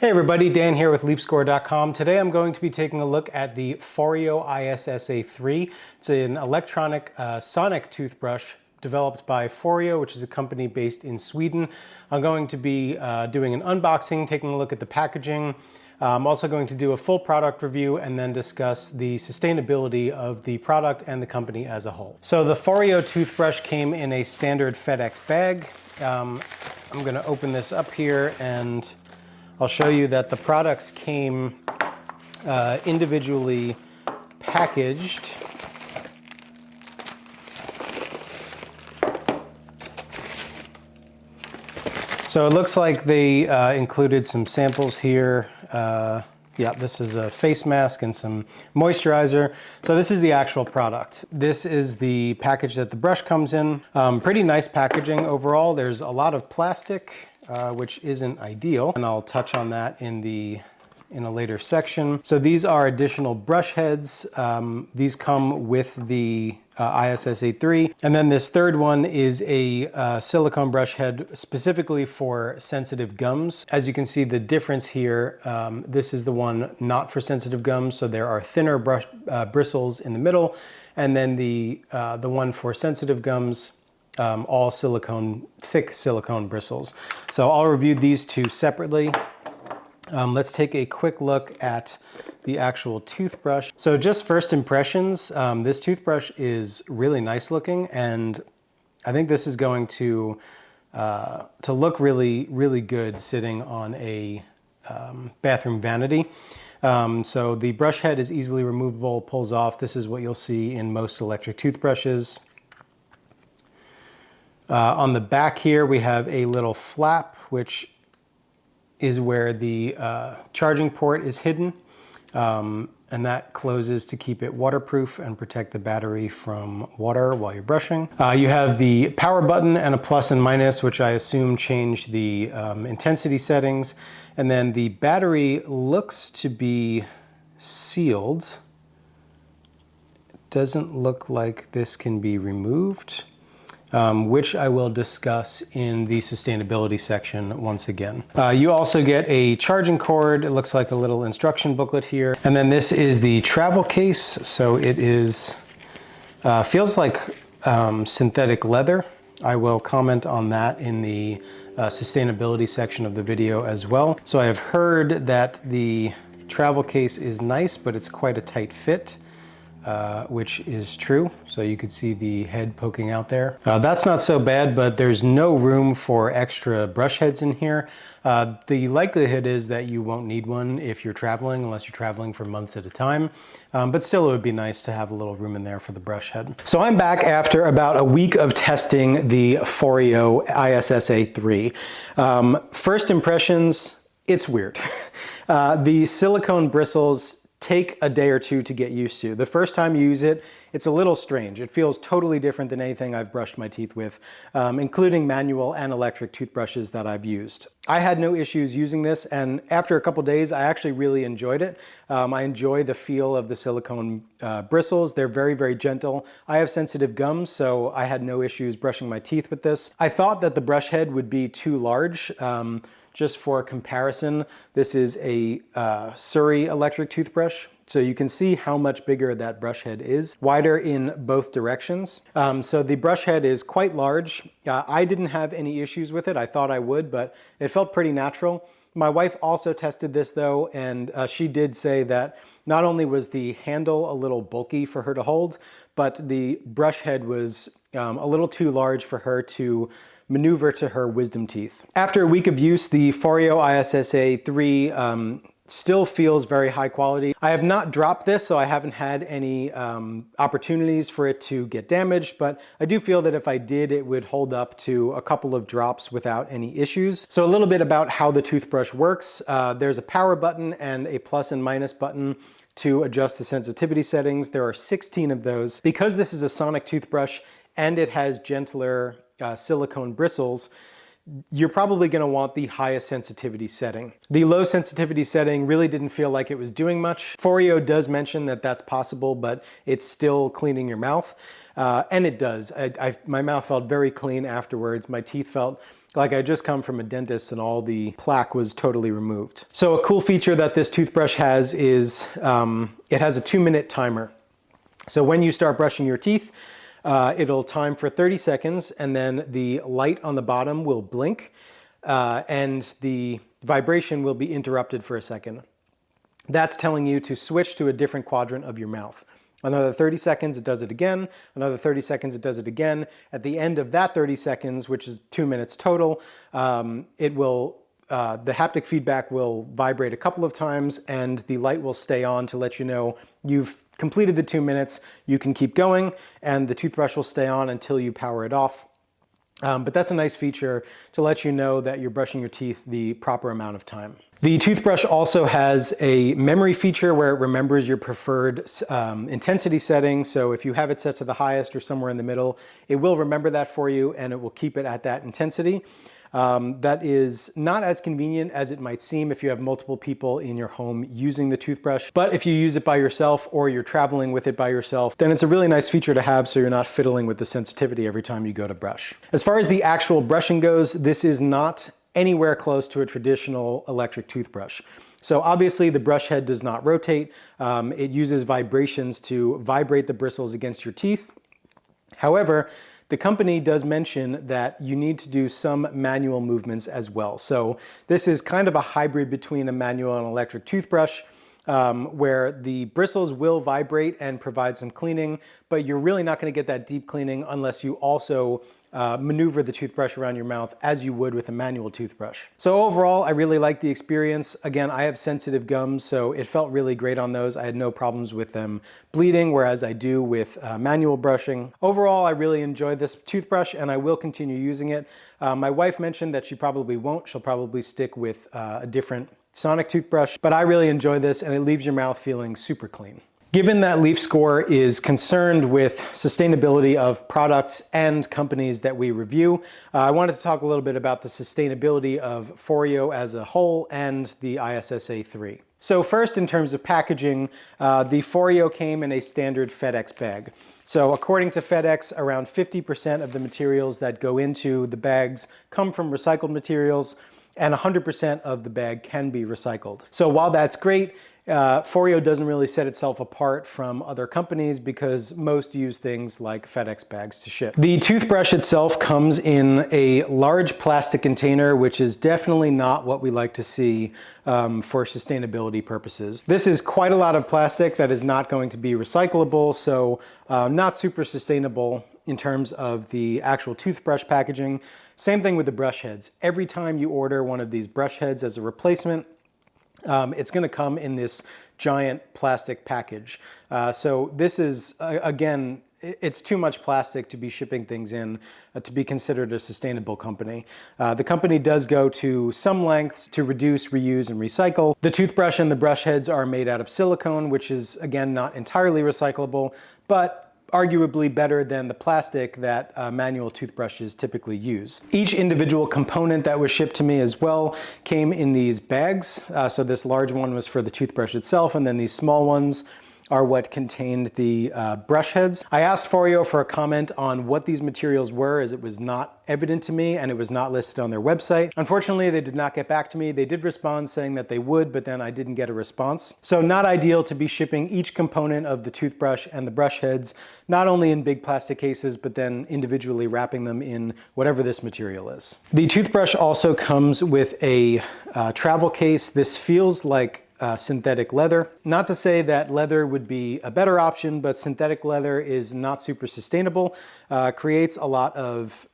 Hey everybody, Dan here with LeapScore.com. Today I'm going to be taking a look at the Foreo ISSA 3. It's an electronic sonic toothbrush developed by Foreo, which is a company based in Sweden. I'm going to be doing an unboxing, taking a look at the packaging. I'm also going to do a full product review and then discuss the sustainability of the product and the company as a whole. So the Foreo toothbrush came in a standard FedEx bag. I'm going to open this up here and I'll show you that the products came individually packaged. So it looks like they included some samples here. Yeah, this is a face mask and some moisturizer. So this is the actual product. This is the package that the brush comes in. Pretty nice packaging overall. There's a lot of plastic, which isn't ideal, and I'll touch on that in a later section. So these are additional brush heads. These come with the ISSA 3. And then this third one is a silicone brush head specifically for sensitive gums. As you can see the difference here, this is the one not for sensitive gums. So there are thinner bristles in the middle. And then the one for sensitive gums, all silicone, thick silicone bristles. So I'll review these two separately. Let's take a quick look at the actual toothbrush. So just first impressions, this toothbrush is really nice looking, and I think this is going to look really, really good sitting on a bathroom vanity. So the brush head is easily removable, pulls off. This is what you'll see in most electric toothbrushes. On the back here, we have a little flap, which is where the charging port is hidden, and that closes to keep it waterproof and protect the battery from water while you're brushing. You have the power button and a plus and minus, which I assume change the intensity settings, and then the battery looks to be sealed. It doesn't look like this can be removed. Which I will discuss in the sustainability section once again. You also get a charging cord. It looks like a little instruction booklet here. And then this is the travel case. So it is, feels like synthetic leather. I will comment on that in the sustainability section of the video as well. So I have heard that the travel case is nice, but it's quite a tight fit. Which is true. So you could see the head poking out there. That's not so bad, but there's no room for extra brush heads in here. The likelihood is that you won't need one if you're traveling, unless you're traveling for months at a time. But still, it would be nice to have a little room in there for the brush head. So I'm back after about a week of testing the Foreo ISSA 3. First impressions, it's weird. The silicone bristles take a day or two to get used to. The first time you use it, it's a little strange. It feels totally different than anything I've brushed my teeth with, including manual and electric toothbrushes that I've used. I had no issues using this, and after a couple days, I actually really enjoyed it. I enjoy the feel of the silicone bristles. They're very, very gentle. I have sensitive gums, so I had no issues brushing my teeth with this. I thought that the brush head would be too large. Just for comparison, this is a Surrey electric toothbrush. So you can see how much bigger that brush head is, wider in both directions. So the brush head is quite large. I didn't have any issues with it. I thought I would, but it felt pretty natural. My wife also tested this though, and she did say that not only was the handle a little bulky for her to hold, but the brush head was a little too large for her to maneuver to her wisdom teeth. After a week of use, the Foreo ISSA 3 still feels very high quality. I have not dropped this, so I haven't had any opportunities for it to get damaged, but I do feel that if I did, it would hold up to a couple of drops without any issues. So a little bit about how the toothbrush works. There's a power button and a plus and minus button to adjust the sensitivity settings. There are 16 of those. Because this is a sonic toothbrush and it has gentler silicone bristles, you're probably going to want the highest sensitivity setting. The low sensitivity setting really didn't feel like it was doing much. Foreo does mention that that's possible, but it's still cleaning your mouth. And it does. My mouth felt very clean afterwards. My teeth felt like I just come from a dentist and all the plaque was totally removed. So a cool feature that this toothbrush has is it has a 2-minute timer. So when you start brushing your teeth, it'll time for 30 seconds and then the light on the bottom will blink and the vibration will be interrupted for a second. That's telling you to switch to a different quadrant of your mouth. Another 30 seconds, it does it again. Another 30 seconds, it does it again. At the end of that 30 seconds, which is 2 minutes total, the haptic feedback will vibrate a couple of times and the light will stay on to let you know you've completed the 2 minutes, you can keep going, and the toothbrush will stay on until you power it off. But that's a nice feature to let you know that you're brushing your teeth the proper amount of time. The toothbrush also has a memory feature where it remembers your preferred intensity setting. So if you have it set to the highest or somewhere in the middle, it will remember that for you and it will keep it at that intensity. That is not as convenient as it might seem if you have multiple people in your home using the toothbrush. But if you use it by yourself or you're traveling with it by yourself, then it's a really nice feature to have so you're not fiddling with the sensitivity every time you go to brush. As far as the actual brushing goes, this is not anywhere close to a traditional electric toothbrush. So obviously the brush head does not rotate. It uses vibrations to vibrate the bristles against your teeth. However, the company does mention that you need to do some manual movements as well. So this is kind of a hybrid between a manual and electric toothbrush where the bristles will vibrate and provide some cleaning, but you're really not going to get that deep cleaning unless you also maneuver the toothbrush around your mouth as you would with a manual toothbrush. So overall, I really like the experience. Again, I have sensitive gums, so it felt really great on those. I had no problems with them bleeding, whereas I do with manual brushing. Overall, I really enjoyed this toothbrush and I will continue using it. My wife mentioned that she probably won't. She'll probably stick with a different sonic toothbrush, but I really enjoy this and it leaves your mouth feeling super clean. Given that Leaf Score is concerned with sustainability of products and companies that we review, I wanted to talk a little bit about the sustainability of Foreo as a whole and the ISSA 3. So first, in terms of packaging, the Foreo came in a standard FedEx bag. So according to FedEx, around 50% of the materials that go into the bags come from recycled materials, and 100% of the bag can be recycled. So while that's great, Foreo doesn't really set itself apart from other companies because most use things like FedEx bags to ship. The toothbrush itself comes in a large plastic container, which is definitely not what we like to see for sustainability purposes. This is quite a lot of plastic that is not going to be recyclable, so not super sustainable in terms of the actual toothbrush packaging. Same thing with the brush heads. Every time you order one of these brush heads as a replacement, it's going to come in this giant plastic package. So this is, again, it's too much plastic to be shipping things in to be considered a sustainable company. The company does go to some lengths to reduce, reuse, and recycle. The toothbrush and the brush heads are made out of silicone, which is, again, not entirely recyclable, but arguably better than the plastic that manual toothbrushes typically use. Each individual component that was shipped to me as well came in these bags. So this large one was for the toothbrush itself, and then these small ones are what contained the brush heads. I asked Foreo for a comment on what these materials were, as it was not evident to me and it was not listed on their website. Unfortunately, they did not get back to me. They did respond saying that they would, but then I didn't get a response. So not ideal to be shipping each component of the toothbrush and the brush heads, not only in big plastic cases, but then individually wrapping them in whatever this material is. The toothbrush also comes with a travel case. This feels like synthetic leather. Not to say that leather would be a better option, but synthetic leather is not super sustainable, creates a lot of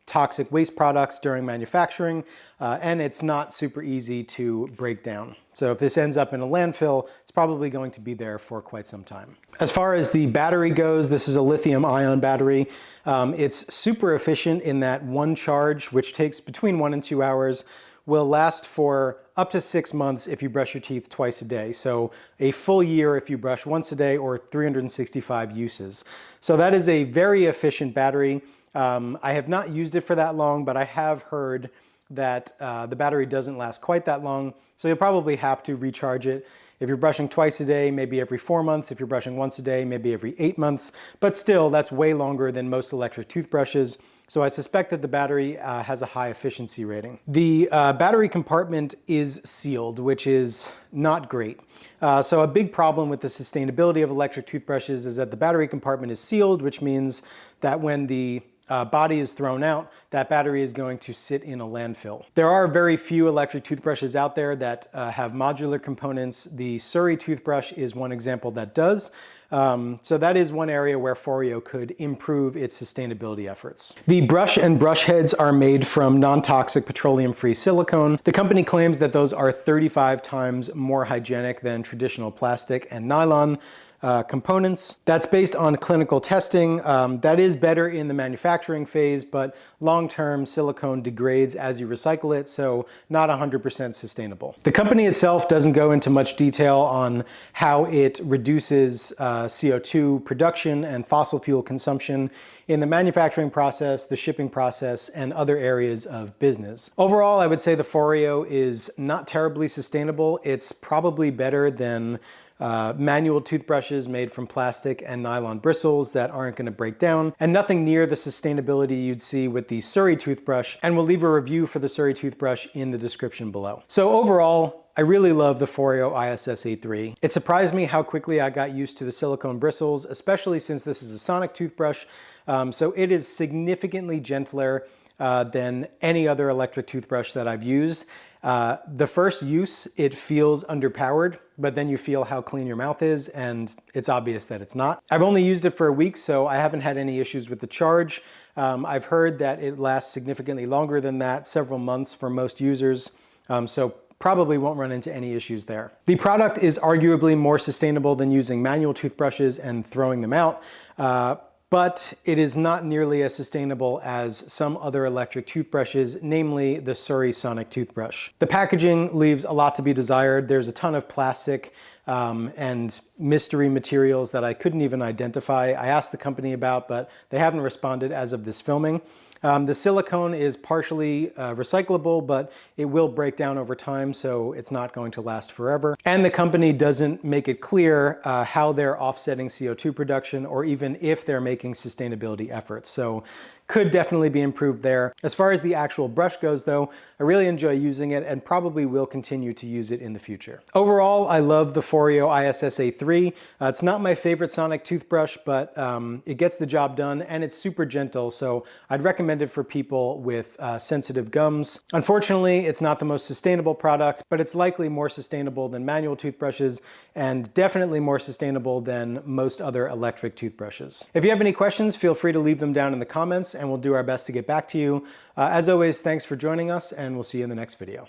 toxic waste products during manufacturing, and it's not super easy to break down. So if this ends up in a landfill, it's probably going to be there for quite some time. As far as the battery goes, this is a lithium-ion battery. It's super efficient in that one charge, which takes between 1 and 2 hours, will last for up to 6 months if you brush your teeth twice a day. So a full year if you brush once a day, or 365 uses. So that is a very efficient battery. I have not used it for that long, but I have heard that the battery doesn't last quite that long. So you'll probably have to recharge it. If you're brushing twice a day, maybe every 4 months. If you're brushing once a day, maybe every 8 months. But still, that's way longer than most electric toothbrushes. So I suspect that the battery has a high efficiency rating. The battery compartment is sealed, which is not great. So a big problem with the sustainability of electric toothbrushes is that the battery compartment is sealed, which means that when the body is thrown out, that battery is going to sit in a landfill. There are very few electric toothbrushes out there that have modular components. The Surrey toothbrush is one example that does. So that is one area where Foreo could improve its sustainability efforts. The brush and brush heads are made from non-toxic petroleum-free silicone. The company claims that those are 35 times more hygienic than traditional plastic and nylon components. That's based on clinical testing. That is better in the manufacturing phase, but long-term silicone degrades as you recycle it, so not 100% sustainable. The company itself doesn't go into much detail on how it reduces CO2 production and fossil fuel consumption in the manufacturing process, the shipping process, and other areas of business. Overall, I would say the Foreo is not terribly sustainable. It's probably better than manual toothbrushes made from plastic and nylon bristles that aren't going to break down, and nothing near the sustainability you'd see with the Surrey toothbrush, and we'll leave a review for the Surrey toothbrush in the description below. So overall, I really love the Foreo ISSA 3. It surprised me how quickly I got used to the silicone bristles, especially since this is a sonic toothbrush. So it is significantly gentler than any other electric toothbrush that I've used. The first use, it feels underpowered, but then you feel how clean your mouth is, and it's obvious that it's not. I've only used it for a week, so I haven't had any issues with the charge. I've heard that it lasts significantly longer than that, several months for most users, so probably won't run into any issues there. The product is arguably more sustainable than using manual toothbrushes and throwing them out. But it is not nearly as sustainable as some other electric toothbrushes, namely the Surrey Sonic toothbrush. The packaging leaves a lot to be desired. There's a ton of plastic and mystery materials that I couldn't even identify. I asked the company about, but they haven't responded as of this filming. The silicone is partially recyclable, but it will break down over time, so it's not going to last forever. And the company doesn't make it clear how they're offsetting CO2 production or even if they're making sustainability efforts. So could definitely be improved there. As far as the actual brush goes though, I really enjoy using it and probably will continue to use it in the future. Overall, I love the Foreo ISSA 3. It's not my favorite sonic toothbrush, but it gets the job done and it's super gentle, so I'd recommend it for people with sensitive gums. Unfortunately, it's not the most sustainable product, but it's likely more sustainable than manual toothbrushes and definitely more sustainable than most other electric toothbrushes. If you have any questions, feel free to leave them down in the comments and we'll do our best to get back to you. As always, thanks for joining us, and we'll see you in the next video.